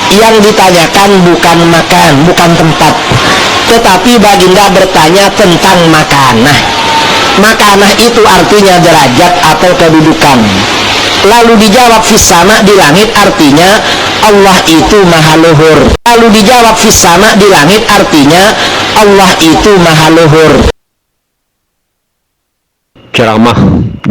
Yang ditanyakan bukan makan, bukan tempat, tetapi baginda bertanya tentang makanah. Makanah itu artinya derajat atau kedudukan. Lalu dijawab fis sama, di langit, artinya Allah itu maha luhur. Lalu dijawab fis sama, di langit, artinya Allah itu maha luhur. Ceramah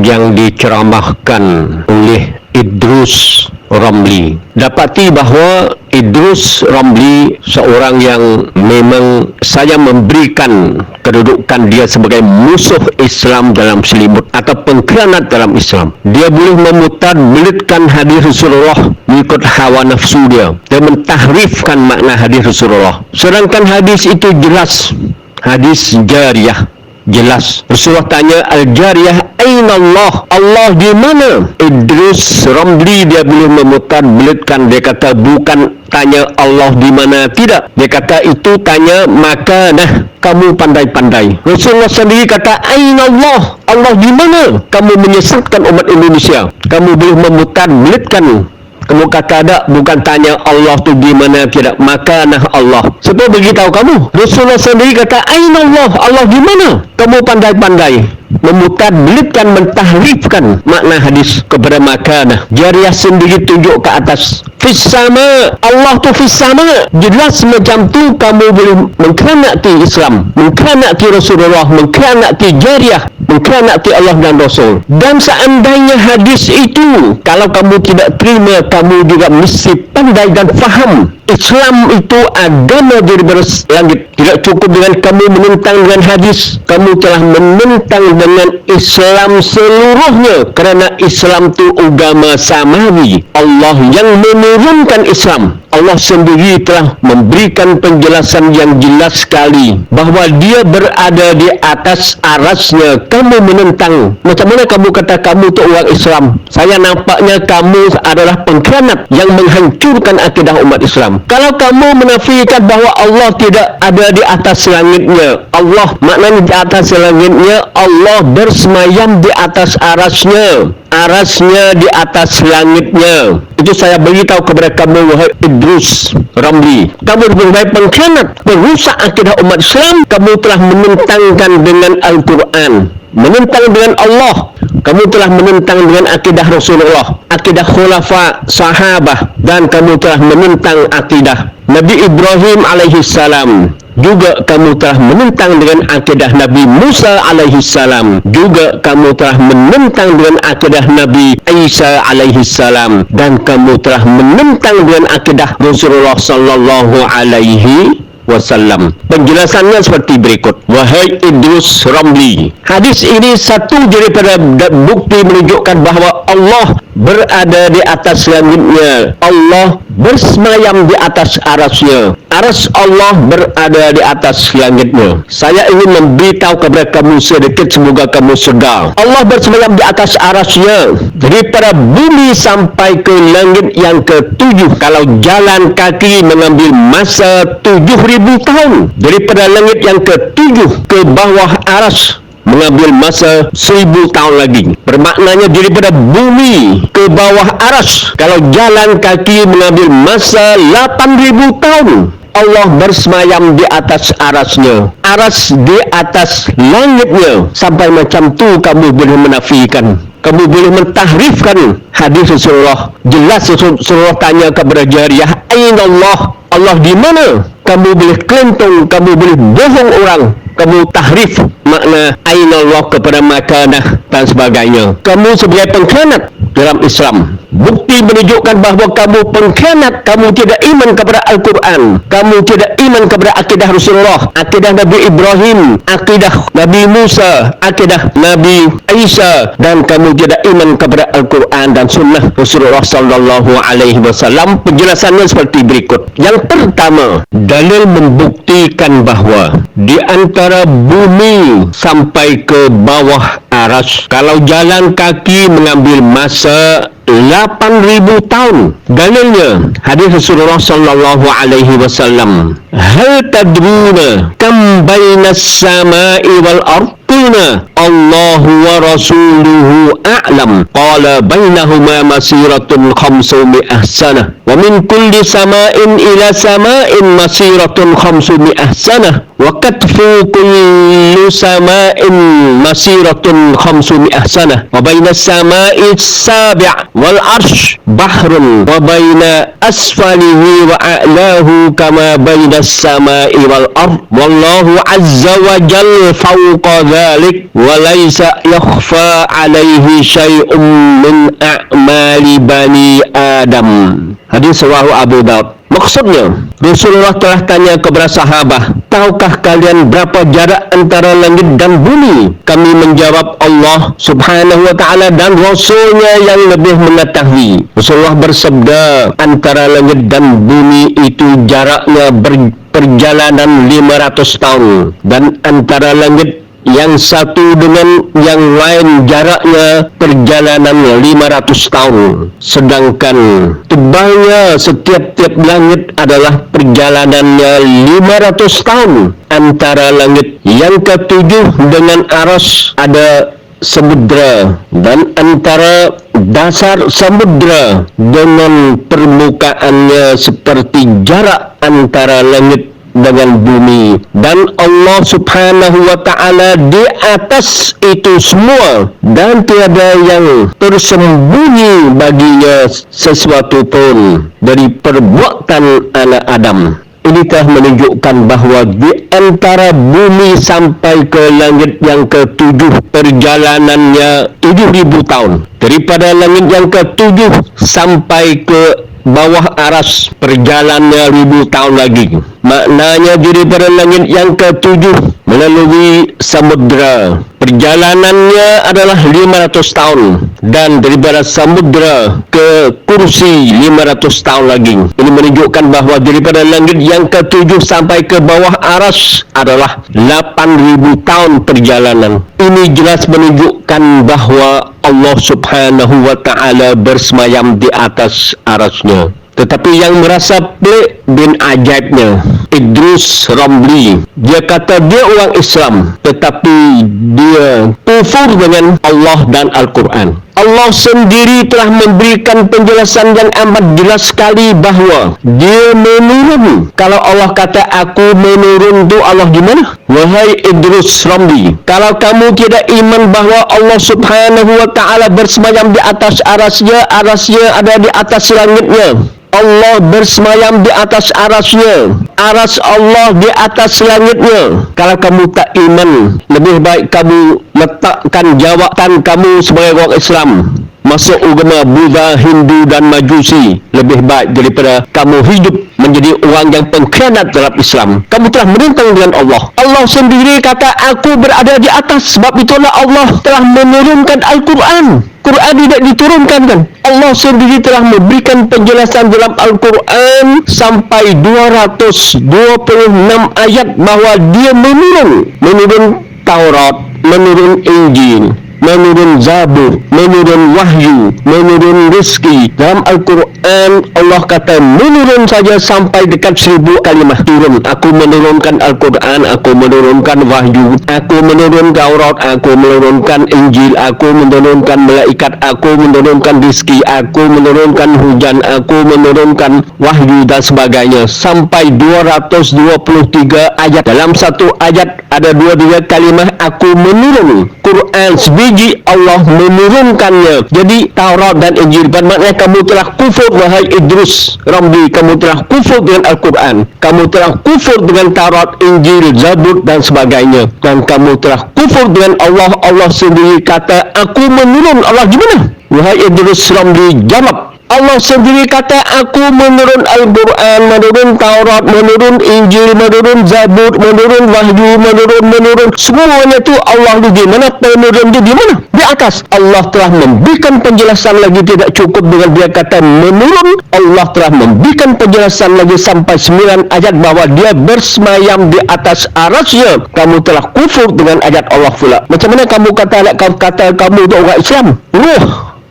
yang diceramahkan oleh Idrus Ramli. Dapati bahawa Idrus Ramli seorang yang memang saya memberikan kedudukan dia sebagai musuh Islam dalam selimut atau pengkhianat dalam Islam. Dia boleh memutarbelitkan hadis Rasulullah mengikut hawa nafsu dia dan mentahrifkan makna hadis Rasulullah. Sedangkan hadis itu jelas, hadis jariyah. Jelas. Rasulullah tanya, Al-Jariyah, aina Allah? Allah di mana? Idrus Ramli dia boleh memutarbelitkan. Dia kata bukan tanya Allah di mana. Tidak. Dia kata itu tanya makanah. Kamu pandai-pandai. Rasulullah sendiri kata, aina Allah? Allah di mana? Kamu menyesatkan umat Indonesia. Kamu boleh memutarbelitkan. Kamu kata tak, bukan tanya Allah tu di mana, tidak, makanah Allah. Siapa beritahu kamu? Rasulullah sendiri kata, aina Allah? Allah di mana? Kamu pandai-pandai memutarbelitkan, mentahrifkan makna hadis kepada makanah. Jariyah sendiri tunjuk ke atas. Fis sama, Allah tu fis sama. Jelas macam tu kamu boleh mengkhianati Islam, mengkhianati Rasulullah, mengkhianati Jariyah, mengkhianati Allah dan Rasul. Dan seandainya hadis itu kalau kamu tidak terima, kamu juga mesti pandai dan faham Islam itu agama daripada langit. Tidak cukup dengan kamu menentang dengan hadis, kamu telah menentang dengan Islam seluruhnya, kerana Islam itu agama samawi. Allah yang menurunkan Islam. Allah sendiri telah memberikan penjelasan yang jelas sekali bahawa dia berada di atas arasnya. Kamu menentang. Macam mana kamu kata kamu itu orang Islam? Saya nampaknya kamu adalah pengkhianat yang menghancurkan akidah umat Islam. Kalau kamu menafikan bahawa Allah tidak ada di atas langitnya, Allah maknanya di atas langitnya, Allah bersemayam di atas arasnya. Arasnya di atas langitnya. Itu saya beritahu kepada kamu, wahai Idrus Ramli. Kamu sebagai pengkhianat, perusak akidah umat Islam. Kamu telah menentangkan dengan Al-Quran, menentang dengan Allah. Kamu telah menentang dengan akidah Rasulullah, akidah khulafa, sahabah, dan kamu telah menentang akidah Nabi Ibrahim alaihissalam. Juga kamu telah menentang dengan akidah Nabi Musa alaihissalam. Juga kamu telah menentang dengan akidah Nabi Isa alaihissalam. Dan kamu telah menentang dengan akidah Rasulullah sallallahu alaihi wasallam. Penjelasannya seperti berikut. Wahai Idrus Ramli, hadis ini satu daripada bukti menunjukkan bahawa Allah berada di atas langitnya. Allah bersemayam di atas arasnya. Aras Allah berada di atas langitnya. Saya ingin memberitahu kepada kamu sedikit, semoga kamu sedar. Allah bersemayam di atas arasnya. Daripada bumi sampai ke langit yang ke-7, kalau jalan kaki mengambil masa 7,000 tahun. Daripada langit yang ke-7 ke bawah aras mengambil masa 1,000 tahun lagi. Bermaknanya daripada bumi ke bawah aras, kalau jalan kaki mengambil masa 8,000 tahun. Allah bersemayam di atas arasnya. Aras di atas langitnya. Sampai macam tu kamu boleh menafikan, kamu boleh mentahrifkan hadis Rasulullah. Jelas Rasulullah tanya kepada Jariyah, aina Allah? Allah di mana? Kamu boleh kelentong, kamu boleh bohong orang, kamu tahrif makna aina Allah kepada makanah dan sebagainya. Kamu sebagai pengkhianat dalam Islam. Bukti menunjukkan bahawa kamu pengkhianat. Kamu tidak iman kepada Al-Quran, kamu tidak iman kepada akidah Rasulullah, akidah Nabi Ibrahim, akidah Nabi Musa, akidah Nabi Isa, dan kamu tidak iman kepada Al-Quran dan sunnah Rasulullah sallallahu alaihi wasallam. Penjelasannya seperti berikut. Yang pertama, dalil membuktikan bahawa di antara bumi sampai ke bawah aras, kalau jalan kaki mengambil masa 8,000 tahun. Dalilnya hadis Rasulullah sallallahu alaihi wasallam, hal tadruna kam bainas samai wal ard? Qulna Allahu wa rasuluhu a'lam. Qala bainahuma masiratun 500 sanah. Wa min kulli sama'in ila sama'in masiratun 500 sanah. Wa katfu kulli sama'in masiratun 500 sanah. Wa baina as-sama'i as-sabi' wal 'arsh bahrun wa baina asfalihi wa a'lahu kama baina as-sama'i wal ard. Wallahu 'azza wa jalla fawqa dhalik wa laysa yakhfa 'alaihi syai'un min a'mali bani Adam. Hadis riwayat Abu Daud. Maksudnya, Rasulullah telah tanya kepada sahabat, tahukah kalian berapa jarak antara langit dan bumi? Kami menjawab, Allah subhanahu wa ta'ala dan Rasulnya yang lebih mengetahui. Rasulullah bersabda, antara langit dan bumi itu jaraknya perjalanan 500 tahun. Dan antara langit yang satu dengan yang lain jaraknya perjalanan 500 tahun. Sedangkan tebalnya setiap-tiap langit adalah perjalanannya 500 tahun. Antara langit yang ketujuh dengan aras ada samudra, dan antara dasar samudra dengan permukaannya seperti jarak antara langit dengan bumi. Dan Allah subhanahu wa ta'ala di atas itu semua, dan tiada yang tersembunyi baginya sesuatu pun dari perbuatan anak Adam. Ini telah menunjukkan bahawa di antara bumi sampai ke langit yang ketujuh perjalanannya 7,000 tahun. Daripada langit yang ketujuh sampai ke bawah aras perjalanannya 1,000 tahun lagi. Maknanya daripada langit yang ketujuh melalui samudra perjalanannya adalah 500 tahun, dan daripada samudra ke kursi 500 tahun lagi. Ini menunjukkan bahawa daripada langit yang ketujuh sampai ke bawah aras adalah 8,000 tahun perjalanan. Ini jelas menunjukkan bahawa Allah subhanahu wa ta'ala bersemayam di atas arasnya. Tetapi yang merasa pelik bin ajaibnya, Idrus Ramli, dia kata dia orang Islam, tetapi dia kufur dengan Allah dan Al-Quran. Allah sendiri telah memberikan penjelasan yang amat jelas sekali bahawa dia menurun. Kalau Allah kata aku menurun, tu Allah di mana? Wahai Idrus Ramli, kalau kamu tidak iman bahawa Allah subhanahu wa ta'ala bersemayam di atas arasnya, arasnya ada di atas langitnya, Allah bersemayam di atas arasnya, aras Allah di atas langitnya. Kalau kamu tak iman, lebih baik kamu letakkan jawaban kamu sebagai orang Islam masuk agama Buddha, Hindu dan Majusi. Lebih baik daripada kamu hidup menjadi orang yang pengkhianat dalam Islam. Kamu telah menentang dengan Allah. Allah sendiri kata aku berada di atas. Sebab itulah Allah telah menurunkan Al-Quran. Quran tidak diturunkan kan? Allah sendiri telah memberikan penjelasan dalam Al-Quran sampai 226 ayat bahawa dia menurun Taurat, menurun Injil, menurun Zabur, menurun Wahyu, menurun rezeki. Dalam Al-Quran Allah kata menurun saja sampai dekat 1000 kalimah turun. Aku menurunkan Al-Quran, aku menurunkan Wahyu, aku menurunkan Taurat, aku menurunkan Injil, aku menurunkan malaikat, aku menurunkan rezeki, aku menurunkan hujan, aku menurunkan Wahyu dan sebagainya. Sampai 223 ayat. Dalam satu ayat ada 2 kalimah aku menurun. Quran sebiji Allah menurunkannya. Jadi Taurat dan Injil bermakna kamu telah kufur wahai Idrus Ramli, kamu telah kufur dengan Al-Quran, kamu telah kufur dengan Taurat, Injil, Zabur dan sebagainya, dan kamu telah kufur dengan Allah. Allah sendiri kata aku menurun. Allah di mana? Wahai Idrus Ramli, jawab. Allah sendiri kata aku menurun Al-Quran, menurun Taurat, menurun Injil, menurun Zabur, menurun Wahyu, menurun semuanya tu Allah di mana? Penurun di mana? Di atas. Allah telah memberikan penjelasan lagi, tidak cukup dengan dia kata menurun. Allah telah memberikan penjelasan lagi sampai 9 ayat bahawa dia bersemayam di atas arasnya. Kamu telah kufur dengan ayat Allah pula. Macam mana kamu kata kamu itu orang Islam?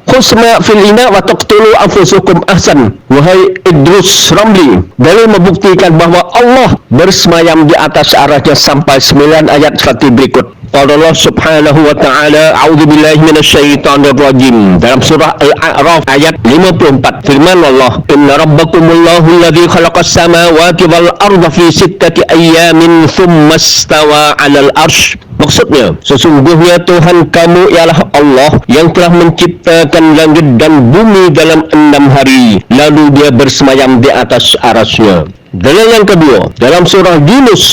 khusma fil ina wa taqtulu anfusukum ahsan. Wahai Idrus Ramli, dalil membuktikan bahwa Allah bersemayam di atas arasnya sampai 9 ayat seperti berikut. Allah subhanahu wa ta'ala, a'udzubillahi minasyaitonir rajim, dalam surah Al-A'raf ayat 54, firman Allah, inna rabbakumullahu alladhi khalaqas samawati wal arda fi 6 ayyamin thumma istawa 'alal arsy. Maksudnya, sesungguhnya Tuhan kamu ialah Allah yang telah menciptakan langit dan bumi dalam 6 hari, lalu dia bersemayam di atas arasnya. Dalil yang kedua, dalam surah Yunus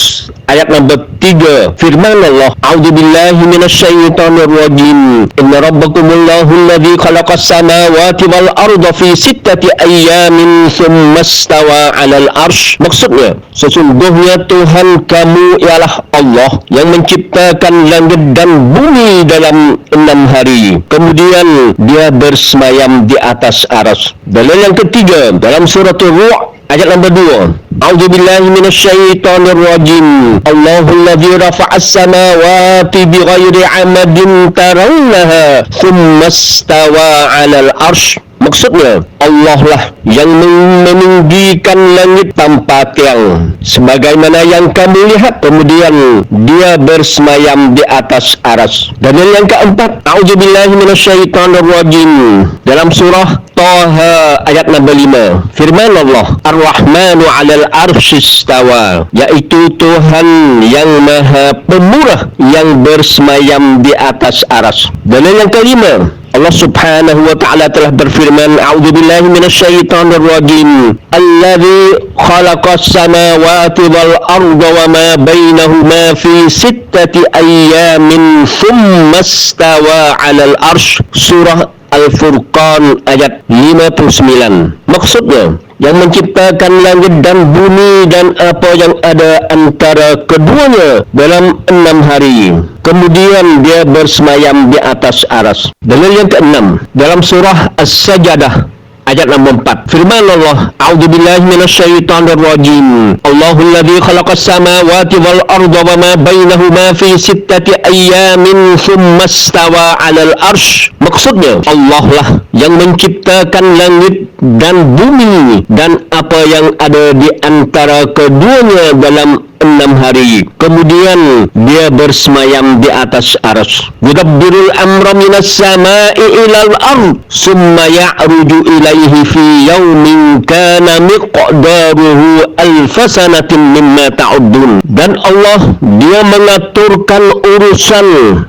ayat nombor 3, firman Allah, a'udzubillahi minasyaitonir rajim, inna rabbakumullahu alladzi khalaqas samawati wal arda fi 6 ayyamin tsumma istawa 'alal arsy. Maksudnya, sesungguhnya Tuhan kamu ialah Allah yang menciptakan langit dan bumi dalam 6 hari, kemudian dia bersemayam di atas aras. Dalil yang ketiga, dalam surah Ar-Ru'd ayat nombor 2, a'udzubillahi minasyaitonir rajim, Allahul ladzi rafa'as samawati bighairi 'amadin tarawnaha tsumma istawa 'alal arsy. Maksudnya, Allah lah yang meninggikan langit tanpa tiang, sebagaimana yang kamu lihat, kemudian dia bersemayam di atas aras. Dan yang keempat, a'udzubillahi minasyaitonir rajim, dalam surah Taha ayat nombor 5, firman Allah, Ar-Rahmanu 'alal arsy istawa, yaitu Tuhan yang Maha Pemurah yang bersemayam di atas aras. Dan yang kelima, Allah subhanahu wa ta'ala telah berfirman, a'udzubillahi minasyaitonir rajim, alladzi khalaqas samawati wal arda wa ma bainahuma fi 6 ayyamin tsumma istawa 'alal arsy. Surah Al-Furqan ayat 59. Maksudnya, yang menciptakan langit dan bumi dan apa yang ada antara keduanya dalam 6 hari, kemudian dia bersemayam di atas aras. Dalil yang keenam, dalam surah As-Sajdah ayat nombor 4, firman Allah, a'udzubillahi minasyaitonir rajim, Allahul ladzi khalaqas samawati wal arda wa ma bainahuma fi 6 ayyamin tsumma istawa 'alal arsy. Maksudnya, Allah lah yang menciptakan langit dan bumi dan apa yang ada di antara keduanya dalam 6 hari, kemudian dia bersemayam di atas aras. Yudabbirul amra minas sama'i ilal ard summa ya'ruju ilaihi fi yaumin kana miqdaruhu alfasanatin mimma ta'uddun. Dan Allah, dia mengaturkan urusan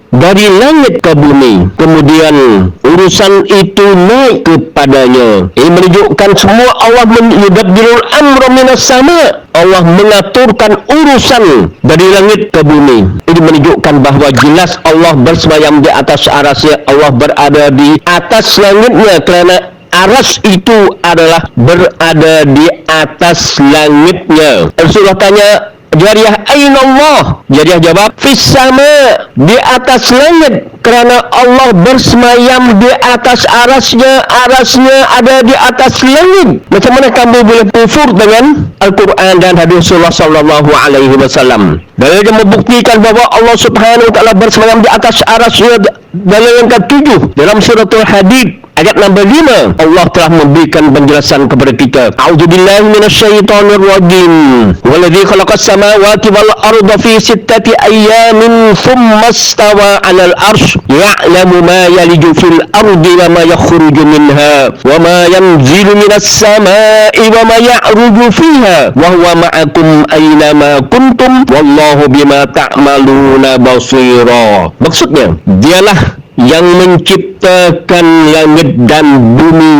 dari langit ke bumi, kemudian urusan itu naik kepadanya. Ini menunjukkan semua Allah yudabbirul amra minas sama', Allah mengaturkan urusan dari langit ke bumi. Ini menunjukkan bahwa jelas Allah bersemayam di atas arasnya, Allah berada di atas langitnya, kerana aras itu adalah berada di atas langitnya. Rasulullah tanya Jariyah, aina Allah? Jariyah jawab, fis sama, di atas langit, kerana Allah bersemayam di atas arasnya, arasnya ada di atas langit. Macam mana kamu boleh kufur dengan Al-Quran dan hadis Rasulullah sallallahu alaihi wasallam? Dalil yang membuktikan bahwa Allah subhanahu wa ta'ala bersemayam di atas arasnya, dalil yang ke-7 dalam surah Al-Hadid ayat nombor 5, Allah telah memberikan penjelasan kepada kita. A'udzubillahi minasyaitonir rajim. Walladzi khalaqas samawati wal arda fi 6 ayyamin tsumma istawa 'alal arsy ya'lamu ma yaliju fil ardi wa ma yakhruju minha wa ma yanzilu minas samaa'i wa ma ya'ruju fiha wa huwa ma'akum aina ma kuntum wallahu bima ta'maluna basira. Maksudnya, dialah yang menciptakan langit dan bumi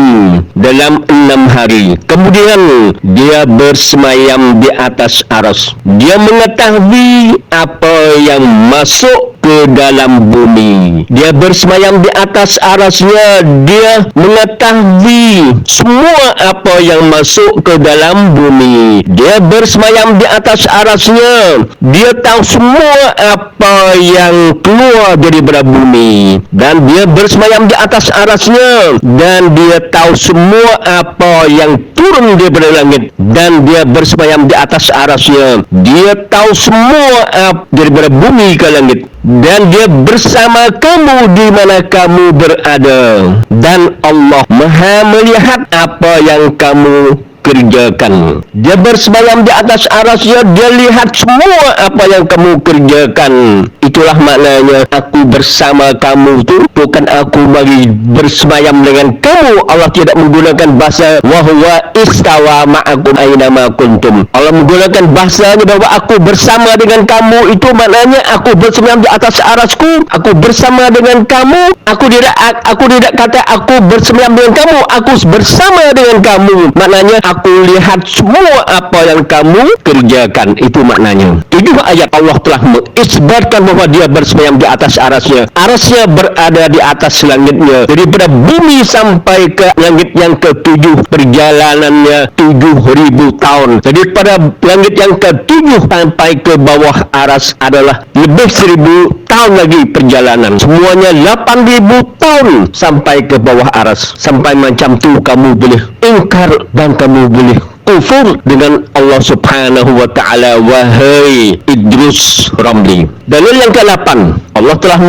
dalam 6 hari, kemudian dia bersemayam di atas aras. Dia mengetahui apa yang masuk ke dalam bumi. Dia bersemayam di atas arasnya, dia mengetahui semua apa yang masuk ke dalam bumi. Dia bersemayam di atas arasnya, dia tahu semua apa yang keluar daripada bumi. Dan dia bersemayam di atas arasnya, dan dia tahu semua apa yang turun daripada langit. Dan dia bersemayam di atas arasnya, dia tahu semua daripada bumi ke langit. dan dia bersama kamu di mana kamu berada, dan Allah Maha melihat apa yang kamu kerjakan. Dia bersemayam di atas arasnya, dia lihat semua apa yang kamu kerjakan. Itulah maknanya aku bersama kamu tu, bukan aku bagi bersemayam dengan kamu. Allah tidak menggunakan bahasa wahwa istawa ma'akum aina ma kuntum. Allah menggunakan bahasanya bahawa aku bersama dengan kamu, itu maknanya aku bersemayam di atas arasku, aku bersama dengan kamu. Aku tidak kata aku bersemayam dengan kamu, aku bersama dengan kamu. Maknanya aku lihat semua apa yang kamu kerjakan. Itu maknanya. 7 ayat Allah telah mengisbarkan bahawa dia bersemayam di atas arasnya. Arasnya berada di atas langitnya. Daripada bumi sampai ke langit yang ke-7 perjalanannya 7.000 tahun. Jadi pada langit yang ke-7 sampai ke bawah aras adalah lebih 1.000 tahun lagi perjalanan. Semuanya 8.000 tahun sampai ke bawah aras. Sampai macam tu kamu boleh ingkar dan kamu boleh kufur dengan Allah Subhanahu wa ta'ala, wahai Idrus Ramli. Dalil yang ke-8, Allah telah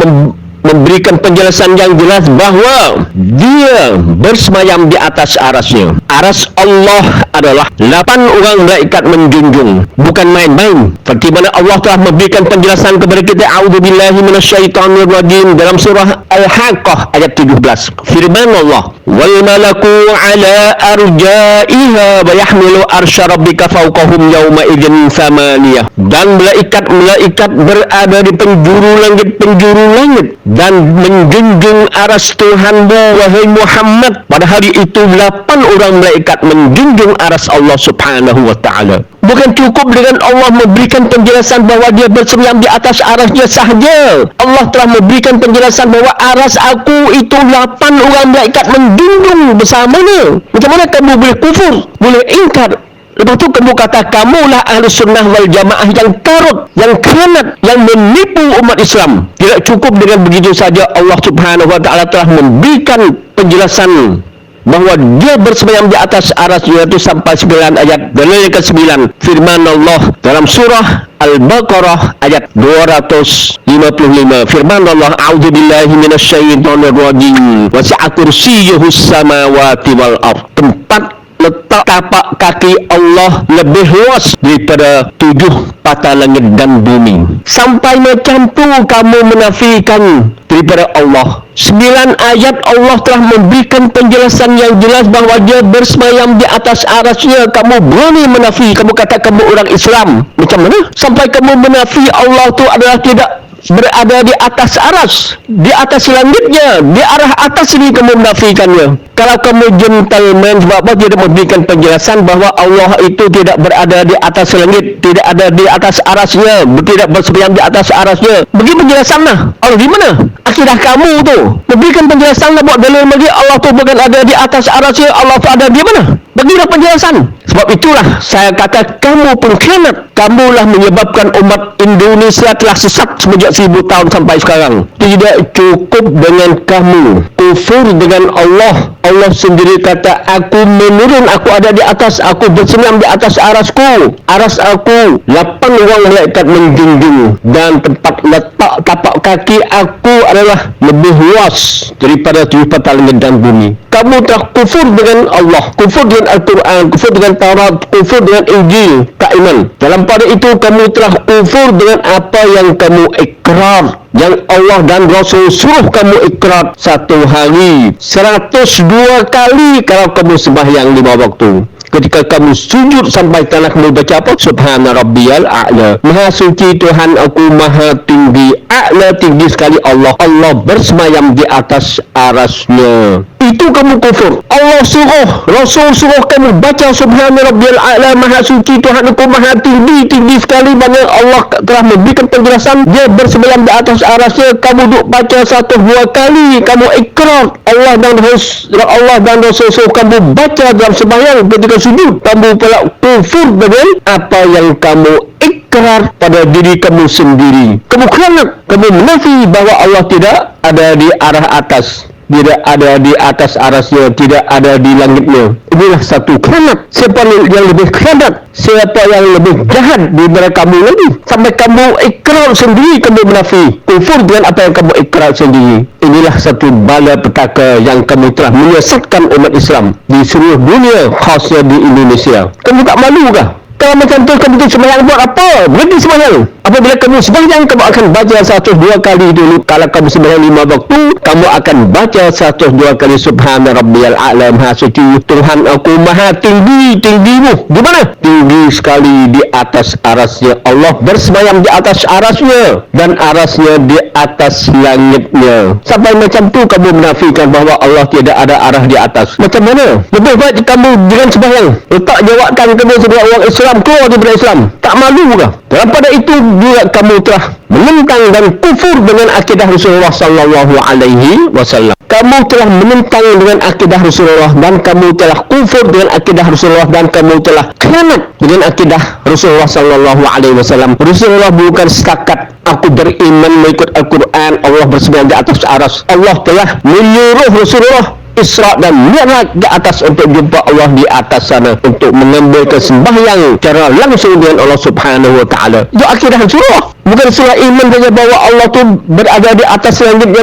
memberikan penjelasan yang jelas bahawa dia bersemayam di atas arasnya. Aras Allah adalah 8 orang malaikat menjunjung, bukan main-main. Seperti mana Allah telah memberikan penjelasan kepada kita, a'udzubillahi minasyaitonirrajim, dalam surah Al-Haqqah ayat 17. Firman Allah, wal malaku ala arja'iha wa yahmilu arsya rabbika fawqahum yawma idzin samaniyah. Dan malaikat berada di penjuru langit dan menjunjung aras Tuhanmu, wahai Muhammad. Pada hari itu 8 orang malaikat menjunjung aras Allah Subhanahu wa ta'ala. Bukan cukup dengan Allah memberikan penjelasan bahawa dia bersemayam di atas arasnya sahaja. Allah telah memberikan penjelasan bahawa aras aku itu 8 orang malaikat menjunjung bersamanya. Macam mana kamu boleh kufur, boleh ingkar? Lepas tu kamu kata kamulah ahli sunnah wal jamaah yang karut, yang khianat, yang menipu umat Islam. Tidak cukup dengan begitu saja. Allah Subhanahu wa ta'ala telah memberikan penjelasan bahawa dia bersemayam di atas aras, iaitu sampai 9 ayat. Dalil yang ke-9, firman Allah dalam surah Al-Baqarah ayat 255. Firman Allah, a'udzubillahi minasyaitonirrajim, wasi'a kursiyyuhus samawati wal ardh. Tempat letak tapak kaki Allah lebih luas daripada 7 patah langit dan bumi. Sampai macam tu kamu menafikan daripada Allah. 9 ayat Allah telah memberikan penjelasan yang jelas bahawa dia bersemayam di atas arasnya. Kamu berani menafi, kamu kata kamu orang Islam. Macam mana? Sampai kamu menafi Allah tu adalah tidak berada di atas aras, di atas langitnya, di arah atas ini kamu menafikannya. Kalau kamu gentleman, sebab apa tidak memberikan penjelasan bahawa Allah itu tidak berada di atas langit, tidak ada di atas arasnya, tidak bersemayam di atas arasnya? Bagi penjelasan lah. Allah di mana? Akidah kamu tu memberikan penjelasan lah, buat dalil bagi Allah tu bukan ada di atas arasnya. Allah tu ada di mana? Bagilah penjelasan. Sebab itulah saya kata kamu pengkhianat. Kamulah menyebabkan umat Indonesia telah sesat semenjak 1000 tahun sampai sekarang. Tidak cukup dengan kamu kufur dengan Allah. Allah sendiri kata, aku menurun, aku ada di atas, aku bersemayam di atas arasku. Aras aku 8 orang malaikat menjunjung, dan tempat letak tapak kaki aku adalah lebih luas daripada 7 patah langit dan bumi. Kamu telah kufur dengan Allah, kufur dengan Al-Quran, kufur dengan Taurat, kufur dengan Injil, tak iman. Dalam pada itu kamu telah kufur dengan apa yang kamu ikrar, yang Allah dan Rasul suruh kamu ikrar. Satu hari 102 kali kalau kamu sembahyang 5 waktu. Ketika kamu sujud sampai tanah, kamu baca apa? Subhana rabbiyal a'la. Maha suci Tuhan aku, maha tinggi. A'la, tinggi sekali Allah. Allah bersemayam di atas arasnya. Itu kamu kufur. Allah suruh, Rasul suruh kamu baca Subhana rabbiyal a'la, maha suci Tuhan aku, maha tinggi, tinggi sekali. Mana Allah telah memberikan penjelasan dia bersemayam di atas arasnya. Kamu duk baca 1-2 kali, kamu ikrar. Allah dan Rasul suruh kamu baca dalam sembahyang. Ketika sujud, kamu pula kufur dengan apa yang kamu ikrar pada diri kamu sendiri. Kamu khianat, kamu menafi bahawa Allah tidak ada di arah atas. tidak ada di atas arasnya, tidak ada di langitnya. Inilah satu khianat. Siapa yang lebih khianat? Siapa yang lebih jahat daripada kamu lagi? Sampai kamu ikrar sendiri kamu menafi, kufur dengan apa yang kamu ikrar sendiri. Inilah satu bala petaka yang kamu telah menyesatkan umat Islam di seluruh dunia, khasnya di Indonesia. Kamu tak malu kah? Kalau macam tu kamu tu sembahyang buat apa? Berhenti sembahyang. Apabila kamu sembahyang, kamu akan baca 102 kali dulu. Kalau kamu sembahyang 5 waktu, kamu akan baca 102 kali Subhana Rabbiyal A'la, Maha Suci Tuhan aku Maha Tinggi. Tinggimu di mana? Tinggi sekali di atas arasnya. Allah bersembayang di atas arasnya, dan arasnya di atas langitnya. Sampai macam tu kamu menafikan bahawa Allah tidak ada arah di atas. Macam mana? Lebih baik kamu jangan sembahyang. Letak jawabkan kamu sebagai orang Islam, keluar daripada Islam. Tak malu kah? Daripada itu juga kamu telah menentang dan kufur dengan akidah Rasulullah sallallahu alaihi wasallam. Kamu telah menentang dengan akidah Rasulullah, dan kamu telah kufur dengan akidah Rasulullah, dan kamu telah khianat dengan akidah Rasulullah sallallahu alaihi wasallam. Rasulullah bukan setakat aku beriman mengikut Al-Quran, Allah bersembayang di atas aras. Allah telah menyuruh Rasulullah Isra dan Mi'raj di atas untuk jumpa Allah di atas sana, untuk mengambil sembahyang secara langsung dengan Allah Subhanahu wa taala. Itu akidah Rasulullah. Bukan Rasulullah iman saja bahawa Allah tu berada di atas langitnya,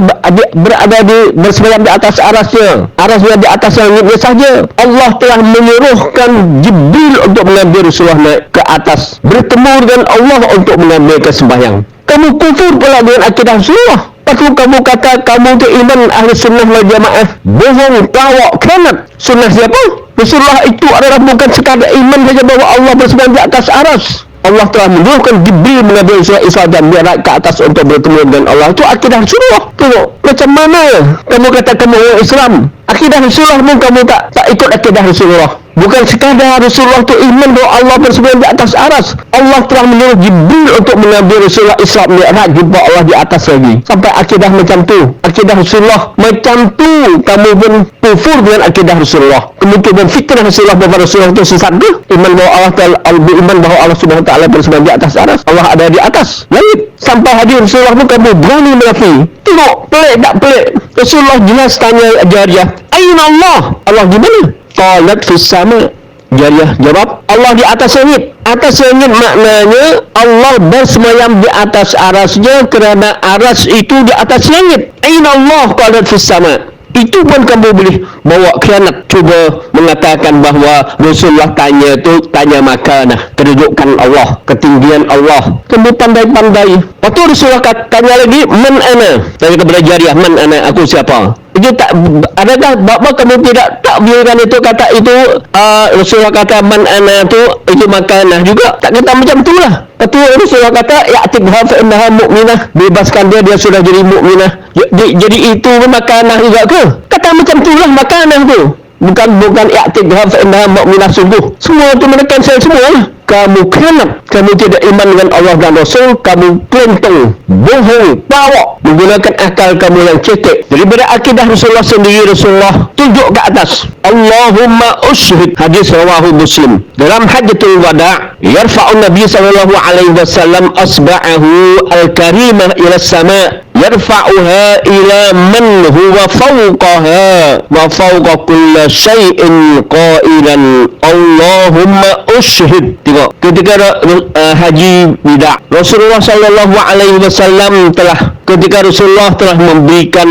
berada di bersembahyang di atas arasnya. Arasnya di atas langitnya saja. Allah telah menyuruhkan Jibril untuk mengambil Rasulullah naik ke atas, bertemu dengan Allah untuk mengambil sembahyang. Kamu kufur pula dengan akidah Rasulullah. Lepas kamu kata kamu tu iman ahli sunnah wal jamaah. Bohong, pelawak, khianat. Sunnah siapa? Rasulullah itu adalah bukan sekadar iman saja bahawa Allah bersembahyang di atas aras. Allah telah menyuruhkan Jibril mengambil surah Isra dan Mi'raj ke atas untuk bertemu dengan Allah. Itu akidah Rasulullah. Tengok macam mana kamu kata kamu orang Islam. Akidah Rasulullah pun kamu tak ikut akidah Rasulullah. Bukan sekadar Rasulullah itu iman bahawa Allah bersembahyang di atas aras. Allah telah menyuruh Jibril untuk mengambil Rasulullah Isra Mi'raj, jumpa Allah di atas lagi. Sampai akidah macam tu, akidah Rasulullah macam tu, kamu pun kufur dengan akidah Rasulullah. Kemudian berfikir Rasulullah bahawa Rasulullah itu sesat ke? Iman bahawa Allah Ta'ala, iman bahawa Allah Subhanahu Wa Ta'ala bersembahyang di atas aras. Allah ada di atas langit. Sampai hadir Rasulullah pun kamu berani menafi. Tengok, pelik tak pelik? Rasulullah jelas tanya Jariyah, Aina Allah? Allah di mana? Qalat fis sama. Jariyah jawab, Allah di atas langit. Atas langit maknanya Allah bersemayam di atas arasnya, kerana aras itu di atas langit. Aina Allah? Qalat fis sama. Itu pun kamu boleh bawa khianat. Cuba mengatakan bahawa Rasulullah tanya makanah, kedudukan Allah, ketinggian Allah. Kamu pandai-pandai. Waktu Rasulullah tanya lagi, man ana? Tanya kepada Jariyah, man ana? Aku siapa? Itu tak, adakah bapa kamu tidak takbirkan itu, kata itu Rasulullah kata man ana itu makanah juga? Tak kata macam itulah. Lepas tu Rasulullah kata ya'tibha fa innaha mu'minah, bebaskan dia sudah jadi mukminah. Jadi itu makanah juga ke? Kata macam itulah makanah tu. Bukan ya'tibha fa innaha mu'minah sungguh. Semua tu menekan saya semua. Kamu khianat, kamu tidak iman dengan Allah dan Rasul, kamu kelentong, bohong, pelawak, menggunakan akal kamu yang cetek. Daripada akidah Rasulullah sendiri, Rasulullah tunjuk ke atas. Allahumma ushhid, hadis rawahu Muslim. Dalam hajjatul wada', yarfa'un Nabi sallallahu alaihi wasallam asba'ahu al-karimah ila sama', yarfa'uha ila man huwa fawqaha wa fawqa kulli syai'in qailan Allahumma ushhid. Tengok, ketika haji wida', Rasulullah sallallahu alaihi wasallam ketika Rasulullah telah memberikan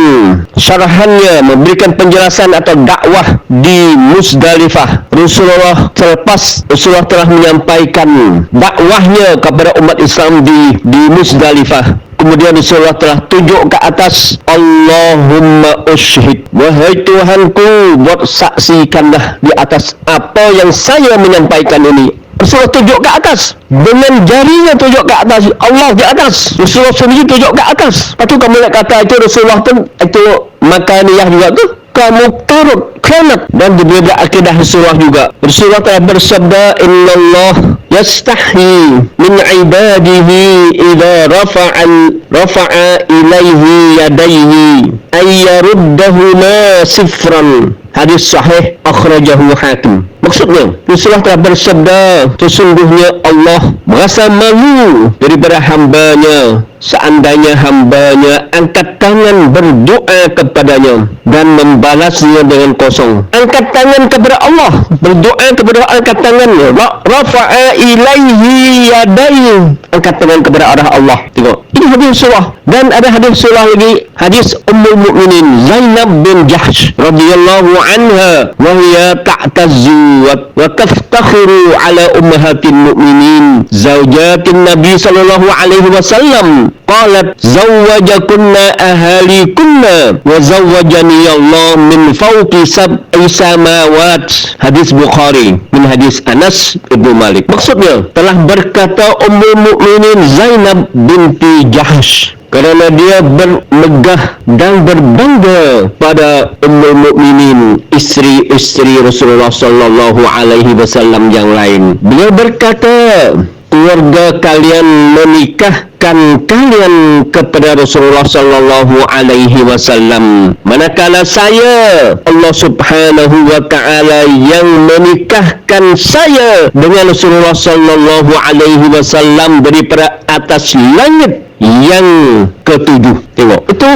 syarahannya, memberikan penjelasan atau dakwah di Muzdalifah. Rasulullah telah menyampaikan dakwahnya kepada umat Islam di Muzdalifah. Kemudian Rasulullah telah tunjuk ke atas, Allahumma ushhid, wahai Tuhanku, buat saksikanlah di atas apa yang saya menyampaikan ini. Rasulullah tunjuk ke atas, dengan jarinya tunjuk ke atas, Allah di atas, Rasulullah sendiri tunjuk ke atas. Lepas tu kamu nak kata itu Rasulullah itu makaniyah juga tu? Kamu turut khianat. Dan berbeza akidah Rasulullah juga. Rasulullah telah bersabda, Innallah yastahi min ibadihi idza rafa'a ilaihi yadayhi ayyaruddahuma sifran. Hadis sahih akhrajahu Hakim. Maksudnya, Rasulullah telah bersabda, sesungguhnya Allah merasa malu daripada hambanya seandainya hambanya angkat tangan berdoa kepadanya dan membalasnya dengan kosong. Angkat tangan kepada Allah, berdoa kepada angkat tangannya. Rafa'a ilaihi yadayhi, angkat tangan kepada arah Allah. Tengok, ini hadis surah. Dan ada hadis surah lagi, hadis Ummul Mukminin Zainab bin Jahsh radhiyallahu anha, wa hiya ta'tazzu wa taftakhiru ala ummahatil mu'minin zawjatin nabi sallallahu alaihi wasallam. Qalat zawwajakunna ahalikunna wa zawwajani Allah min fawqi sab'i samawat. Hadis Bukhari min hadis Anas bin Malik. Maksudnya, telah berkata Ummul Mukminin Zainab binti Jahsh, kerana dia bermegah dan berbangga pada Ummul Mukminin, isteri-isteri Rasulullah sallallahu alaihi wasallam yang lain. Beliau berkata, keluarga kalian menikahkan kalian kepada Rasulullah sallallahu alaihi wasallam, manakala saya, Allah Subhanahu wa taala, yang menikahkan saya dengan Rasulullah sallallahu alaihi wasallam daripada atas langit yang ketujuh. Tengok, itu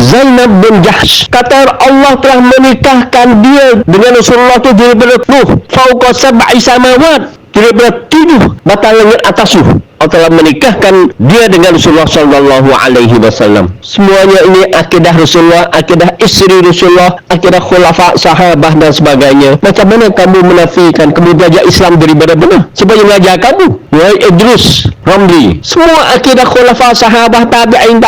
Zainab bin Jahsh kata Allah telah menikahkan dia dengan Rasulullah itu daripada fauqa sab'i samawat, daripada 7 bata langit atas tu. Allah telah menikahkan dia dengan Rasulullah sallallahu alaihi wasallam. Semuanya ini akidah Rasulullah, akidah isteri Rasulullah, akidah khulafa, sahabah dan sebagainya. Macam mana kamu menafikan? Kamu belajar Islam daripada mana? Siapa yang mengajar kamu? Wahai Idrus Ramli. Semua akidah khulafa, sahabah, tabi'in,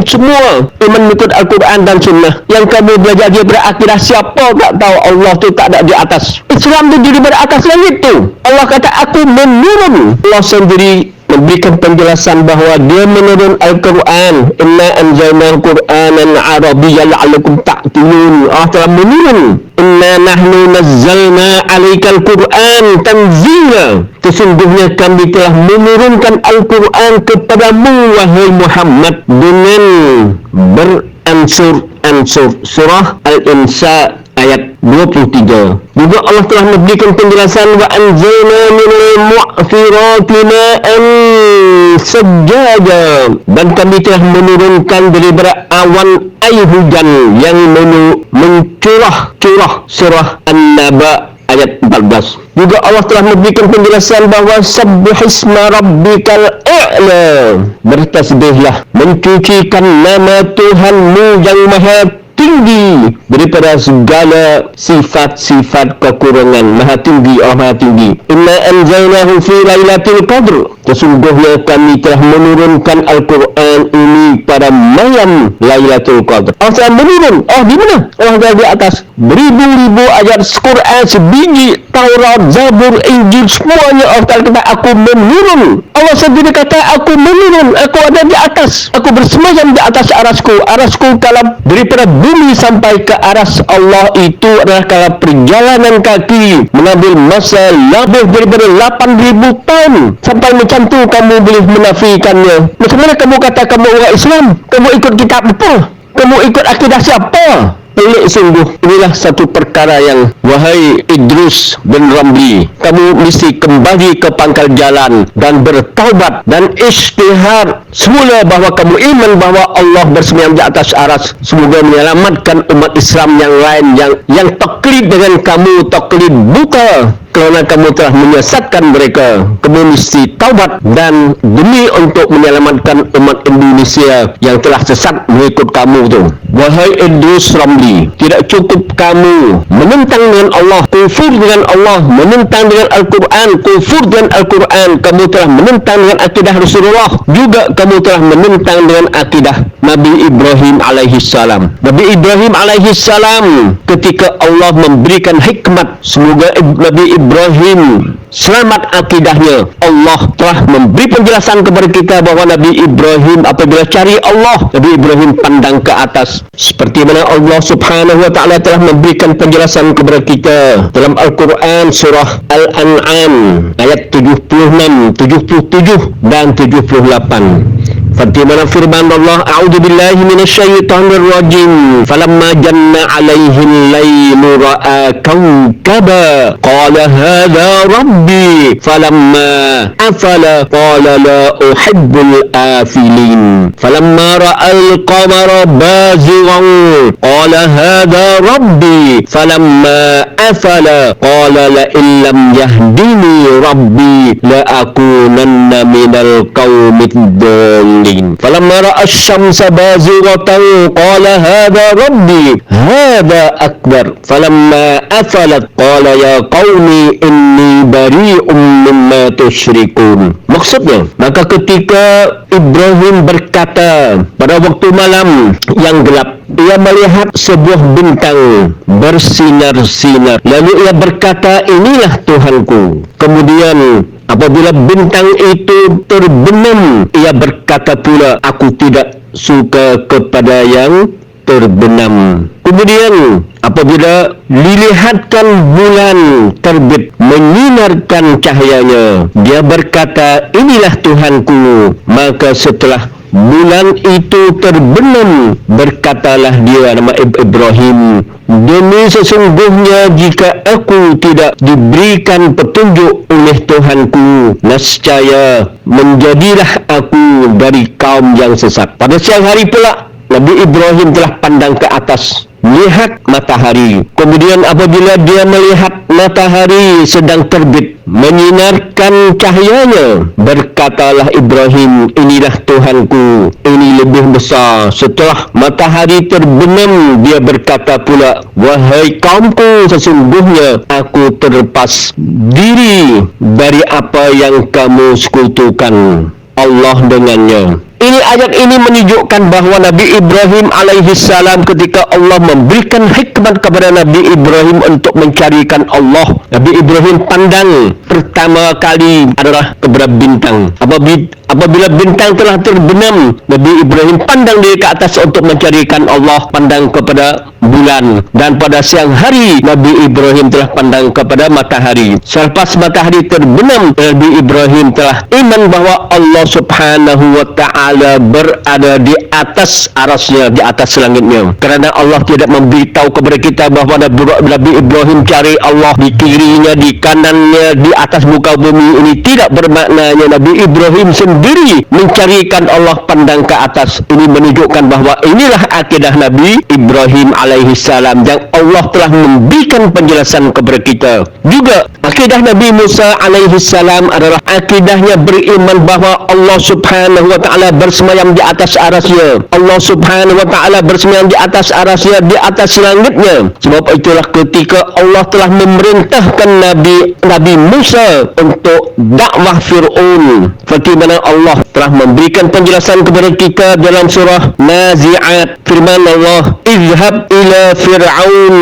semua iman mengikut Al-Quran dan Sunnah. Yang kamu belajar daripada akidah siapa tak tahu. Allah tu tak ada di atas. Islam tu daripada atas langit tu. Allah kata aku menurun. Allah sendiri memberikan penjelasan bahawa dia menurun Al-Quran. Inna anzalna Qur'anan Arabiyyan la'allakum ta'qilun. Allah telah menurun. Inna nahnu nazzalna 'alaikal Qur'an tanzila. Sesungguhnya kami telah menurunkan Al-Quran kepadamu wahai Muhammad dengan beransur-ansur. Surah Al-Insa ayat 23. Juga Allah telah memberikan penjelasan wa anzalna minal mu'thirati ma'an sajjaja, dan kami telah menurunkan daripada awan air hujan yang mencurah-curah. Surah An-Naba ayat 14. Juga Allah telah memberikan penjelasan bahawa sabbihisma rabbikal a'la, bertasbihlah, mencucikan nama Tuhanmu yang maha tinggi daripada segala sifat-sifat kekurangan. Maha tinggi, Allah maha tinggi. Inna anzalnahu fi lailatul qadr. Sesungguhnya kami telah menurunkan Al-Quran ini pada malam Lailatul Qadr. Allah telah menurun. Oh, di mana? Allah telah di atas. Beribu-ribu ayat Quran, sebiji Taurat, Zabur, Injil, semuanya Allah Ta'ala kata aku menurun. Allah sendiri kata aku menurun. Aku ada di atas. Aku bersemayam di atas arasku. Arasku kalau daripada bumi sampai ke aras Allah itu adalah kalau perjalanan kaki mengambil masa lebih daripada 8,000 tahun. Sampai macam tu kamu boleh menafikannya. Macam mana kamu kata kamu orang Islam? Kamu ikut kitab apa? Kamu ikut akidah siapa? Pelik sungguh. Inilah satu perkara yang, wahai Idrus bin Ramli, kamu mesti kembali ke pangkal jalan dan bertaubat dan isytihar semula bahawa kamu iman bahawa Allah bersemayam di atas aras. Semoga menyelamatkan umat Islam yang lain yang taklid dengan kamu, taklid buta, kerana kamu telah menyesatkan mereka. Kamu mesti taubat dan demi untuk menyelamatkan umat Indonesia yang telah sesat mengikut kamu tu. Wahai Idrus Ramli, tidak cukup kamu menentang dengan Allah, kufur dengan Allah, menentang dengan Al-Quran, kufur dengan Al-Quran. Kamu telah menentang dengan akidah Rasulullah, juga kamu telah menentang dengan akidah Nabi Ibrahim alaihissalam. Nabi Ibrahim alaihissalam ketika Allah memberikan hikmat, semoga Nabi Ibrahim selamat akidahnya, Allah telah memberi penjelasan kepada kita bahawa Nabi Ibrahim apabila cari Allah, Nabi Ibrahim pandang ke atas. Seperti mana Allah Subhanahu wa ta'ala telah memberikan penjelasan kepada kita dalam Al-Quran surah Al-An'am ayat 76, 77 dan 78. Fatimana firman Allah, a'udzubillahi minasyaitonirrajim. Falamma janna 'alaihi al-lailu ra'a kawkaba qala hadha rabbi. Falamma afala qala la uhibbul afilin. Falamma ra'a al-qamara bazighan qala hadha rabbi. Falamma afala qala la illam yahdini rabbi la akunanna minal qaumid dhalin. Falamma ra'a asy-syamsa bazighatan qala hadha rabbi hadha akbar. Falamma afalat qala ya qaumi inni bari'um mimma tusyrikun. Maksudnya, maka ketika Ibrahim berkata pada waktu malam yang gelap, ia melihat sebuah bintang bersinar-sinar. Lalu ia berkata, inilah Tuhanku. Kemudian apabila bintang itu terbenam, ia berkata pula, aku tidak suka kepada yang terbenam. Kemudian apabila dilihatkan bulan terbit menyinarkan cahayanya, dia berkata, inilah Tuhanku. Maka setelah bulan itu terbenam, berkatalah dia, nama Ibrahim, demi sesungguhnya jika aku tidak diberikan petunjuk oleh Tuhanku, nescaya menjadilah aku dari kaum yang sesat. Pada siang hari pula, Nabi Ibrahim telah pandang ke atas, melihat matahari. Kemudian apabila dia melihat matahari sedang terbit, menyinarkan cahayanya, berkatalah Ibrahim, inilah Tuhanku, ini lebih besar. Setelah matahari terbenam, dia berkata pula, wahai kaumku, sesungguhnya aku terlepas diri dari apa yang kamu sekutukan Allah dengannya. Ini ayat ini menunjukkan bahawa Nabi Ibrahim alaihissalam ketika Allah memberikan hikmat kepada Nabi Ibrahim untuk mencarikan Allah, Nabi Ibrahim pandang pertama kali adalah kepada bintang. Apabila bintang telah terbenam, Nabi Ibrahim pandang dia ke atas untuk mencarikan Allah, pandang kepada bulan. Dan pada siang hari, Nabi Ibrahim telah pandang kepada matahari. Selepas matahari terbenam, Nabi Ibrahim telah iman bahawa Allah subhanahu wa ta'ala berada di atas arasnya, di atas langitnya. Kerana Allah tidak memberitahu kepada kita bahawa Nabi Ibrahim cari Allah di kirinya, di kanannya, di atas muka bumi. Ini tidak bermaknanya Nabi Ibrahim sendiri mencarikan Allah pandang ke atas. Ini menunjukkan bahawa inilah akidah Nabi Ibrahim alaihissalam yang Allah telah memberikan penjelasan kepada kita. Juga akidah Nabi Musa alaihissalam adalah akidahnya beriman bahawa Allah subhanahu wa ta'ala bersemayam di atas arasnya. Allah subhanahu wa ta'ala bersemayam di atas arasnya, di atas langitnya. Sebab itulah ketika Allah telah memerintahkan Nabi Musa untuk dakwah Fir'aun, seperti mana Allah telah memberikan penjelasan kepada kita dalam surah Nazi'at. Firman Allah, izhab ila Fir'aun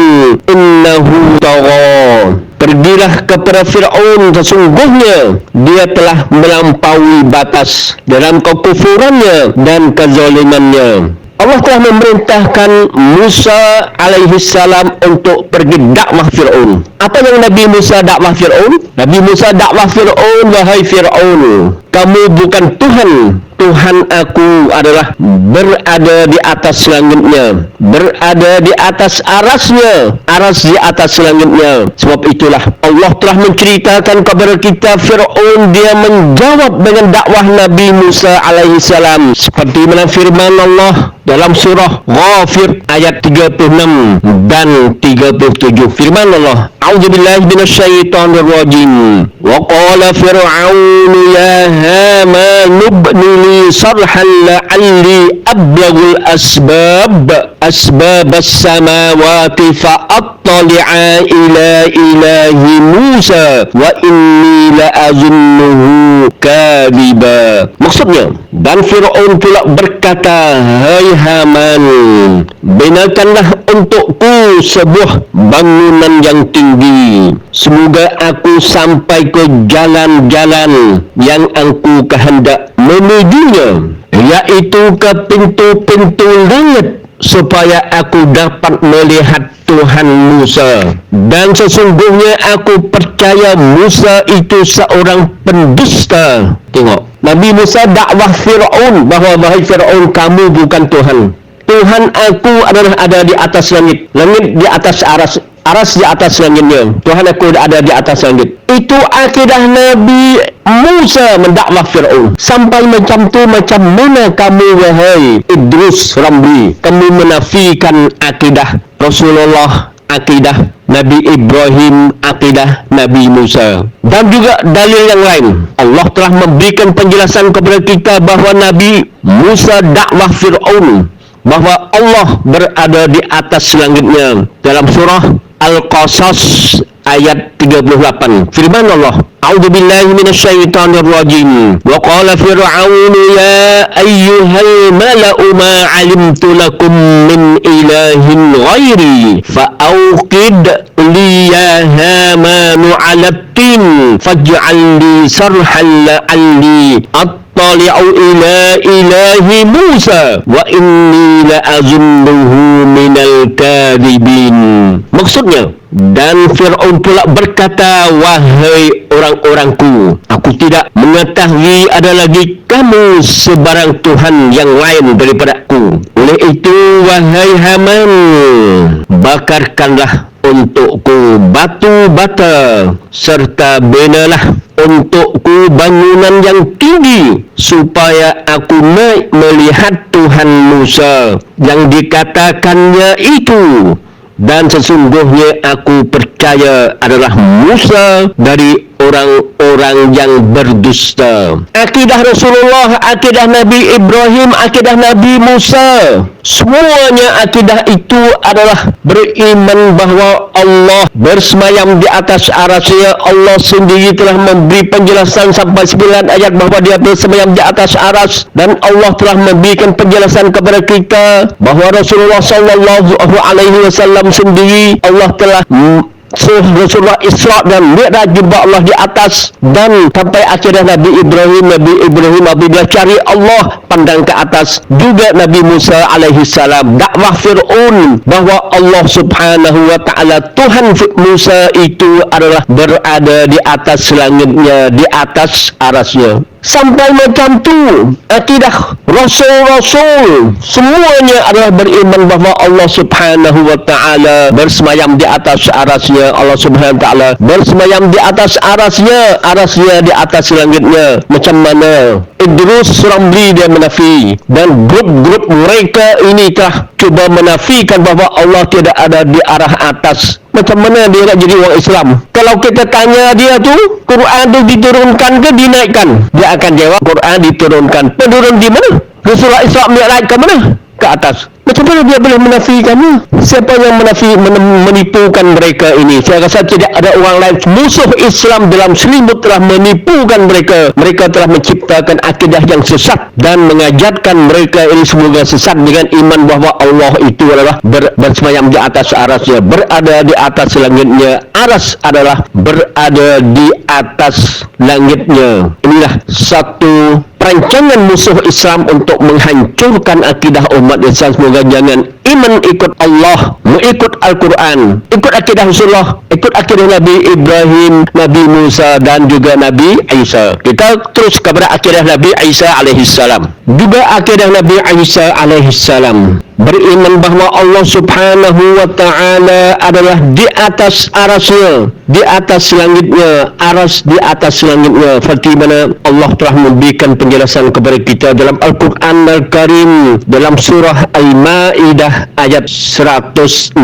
innahu tagha. Pergilah kepada Fir'aun, sesungguhnya dia telah melampaui batas dalam kekufurannya dan kezalimannya. Allah telah memerintahkan Musa alaihissalam untuk pergi dakwah Fir'aun. Apa yang Nabi Musa dakwah Fir'aun? Nabi Musa dakwah Fir'aun, wahai Fir'aun, kamu bukan Tuhan. Tuhan aku adalah berada di atas langitnya, berada di atas arasnya, aras di atas langitnya. Sebab itulah Allah telah menceritakan kepada kita Fir'aun, dia menjawab dengan dakwah Nabi Musa alaihissalam. Seperti mana firman Allah dalam surah Ghafir ayat 36 dan 37. Firman Allah, a'udzubillahi minasyaitonirrajim. Wa qala fir'aun ya haman ibni li sarhan la'alli ablaghul asbab as-samawati fa'attali'a ila ilahi Musa wa inni la'azunnuhu kadhiba. Maksudnya, dan Fir'aun pula berkata, hai Haman, binakanlah untukku sebuah bangunan yang tinggi. Semoga aku sampai ke jalan-jalan yang aku kehendak menujunya, yaitu ke pintu-pintu langit, supaya aku dapat melihat Tuhan Musa. Dan sesungguhnya aku percaya Musa itu seorang pendusta. Tengok, Nabi Musa dakwah Fir'aun bahawa wahai Fir'aun, kamu bukan Tuhan. Tuhan aku adalah ada di atas langit. Langit di atas aras. Aras di atas langitnya. Tuhan aku ada di atas langit. Itu akidah Nabi Musa mendakwah Fir'aun. Sampai macam tu, macam mana kamu wahai Idrus Ramli, kamu menafikan akidah Rasulullah, akidah Nabi Ibrahim, akidah Nabi Musa. Dan juga dalil yang lain. Allah telah memberikan penjelasan kepada kita bahawa Nabi Musa dakwah Fir'aun bahawa Allah berada di atas langitnya. Dalam surah Al-Qasas ayat 38. Firman Allah, A'udzu billahi minasyaitonir rajim. Wa qala fir'aunu ya ayyuhal mala'u ma 'alimtu lakum min ilahin ghairi fa auqid li ya hamanu 'alat tin faj'al li sarhan la'alli attali'u ila ilahi Musa wa inni la'azunnuhu minal kadhibin. Maksudnya, dan Fir'aun pula berkata, wahai orang-orangku, aku tidak mengetahui ada lagi kamu sebarang Tuhan yang lain daripada aku. Oleh itu, wahai Haman, bakarkanlah untukku batu bata serta benalah untukku bangunan yang tinggi supaya aku naik melihat Tuhan Musa yang dikatakannya itu. Dan sesungguhnya aku percaya adalah Musa dari orang-orang yang berdusta. Akidah Rasulullah, akidah Nabi Ibrahim, akidah Nabi Musa, semuanya akidah itu adalah beriman bahawa Allah bersemayam di atas arasnya. Allah sendiri telah memberi penjelasan sampai 9 ayat bahawa dia bersemayam di atas aras. Dan Allah telah memberikan penjelasan kepada kita bahawa Rasulullah SAW sendiri Allah telah Rasulullah Isra dan Mi'raj jumpa Allah di atas. Dan sampai akidah Nabi Ibrahim apabila cari Allah pandang ke atas. Juga Nabi Musa alaihi salam dakwah Fir'aun bahawa Allah subhanahu wa ta'ala Tuhan Musa itu adalah berada di atas langitnya, di atas arasnya. Sampai macam tu akidah Rasul-Rasul semuanya adalah beriman bahawa Allah subhanahu wa ta'ala bersemayam di atas arasnya. Allah subhanahu wa ta'ala bersemayam di atas arasnya, arasnya di atas langitnya. Macam mana Idrus Ramli dia menafi, dan grup-grup mereka ini telah cuba menafikan bahawa Allah tidak ada di arah atas. Macam mana dia nak jadi orang Islam? Kalau kita tanya dia tu, Quran tu diturunkan ke dinaikkan? Dia akan jawab, Quran diturunkan. Penurun di mana? Rasulullah Isra Mi'raj ke mana? Ke atas. Macam mana dia boleh menafikannya? Siapa yang menipukan mereka ini? Saya rasa tidak ada orang lain. Musuh Islam dalam selimut telah menipukan mereka. Mereka telah menciptakan akidah yang sesat dan mengajarkan mereka ini semoga sesat dengan iman bahawa Allah itu adalah bersemayam di atas arasnya, berada di atas langitnya. Aras adalah berada di atas langitnya. Inilah satu perancangan musuh Islam untuk menghancurkan akidah umat Islam. Semoga jangan iman ikut Allah, mengikut Al-Quran, ikut akidah Rasulullah, ikut akidah Nabi Ibrahim, Nabi Musa dan juga Nabi Isa. Kita terus kepada akidah Nabi Isa alaihissalam. Juga akidah Nabi Isa alaihissalam beriman bahawa Allah subhanahu wa ta'ala adalah di atas arasnya, di atas langitnya, aras di atas langitnya. Seperti mana Allah telah memberikan penjelasan kepada kita dalam Al-Quran Al-Karim dalam surah Al-Ma'idah ayat 114.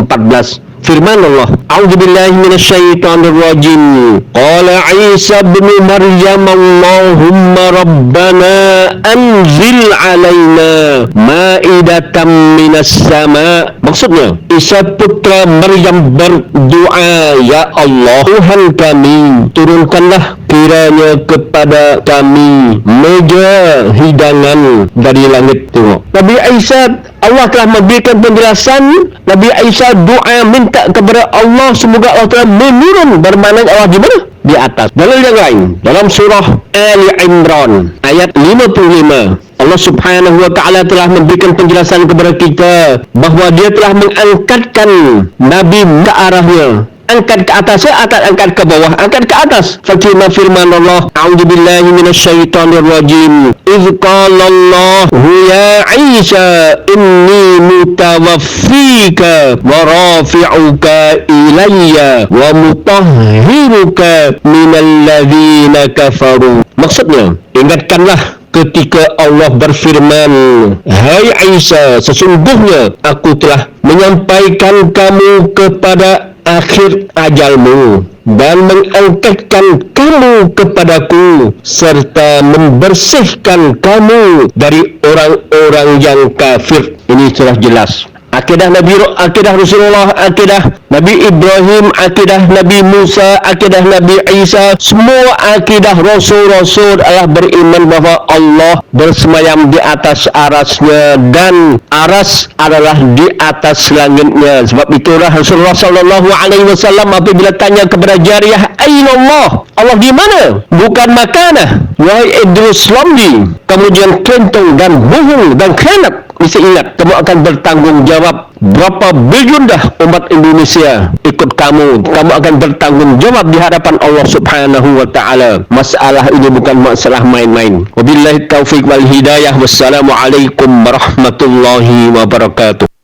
Firman Allah, A'udzu billahi minasyaitonir rajim. Qala Isa ibn Maryam Allahumma rabbana anzil alaina ma'idatan minas sama. Maksudnya, Isa putra Maryam berdoa, ya Allah, Tuhan kami, turunkanlah kiranya kepada kami meja hidangan dari langit. Tengok, Nabi Isa, Allah telah memberikan penjelasan. Nabi Isa doa minta kepada Allah semoga Allah telah menurun, bermakna Allah di mana? Di atas. Dalil yang lain dalam surah Ali Imran ayat 55. Allah subhanahu wa ta'ala telah memberikan penjelasan kepada kita bahawa dia telah mengangkatkan Nabi ke arahnya. angkat ke atas, angkat ke bawah, angkat ke atas. Fatima firman Allah, a'udzubillahi minasyaitonir rajim. Idz qala Allah ya Isa inni mutawaffika wa rafi'uka ilayya wa mutahhiruka minal ladzina kafaru. Maksudnya, ingatkanlah ketika Allah berfirman, hai Isa, sesungguhnya aku telah menyampaikan kamu kepada akhir ajalmu dan mengangkatkan kamu kepadaku serta membersihkan kamu dari orang-orang yang kafir. Ini sudah jelas. Akidah Rasulullah, akidah Nabi Ibrahim, akidah Nabi Musa, akidah Nabi Isa, semua akidah Rasul-Rasul adalah beriman bahwa Allah bersemayam di atas arasnya dan aras adalah di atas langitnya. Sebab itulah Rasulullah SAW apabila tanya kepada Jariyah, Aina Allah? Allah di mana? Bukan makanah. Wahai Idrus Ramli, kemudian kentong dan bohong dan khianat. Mesti ingat, kamu akan bertanggung jawab. Berapa bilion dah umat Indonesia ikut kamu. Kamu akan bertanggung jawab di hadapan Allah Subhanahu wa ta'ala. Masalah ini bukan masalah main-main. Wabillahi taufiq wal hidayah. Wassalamualaikum warahmatullahi wabarakatuh.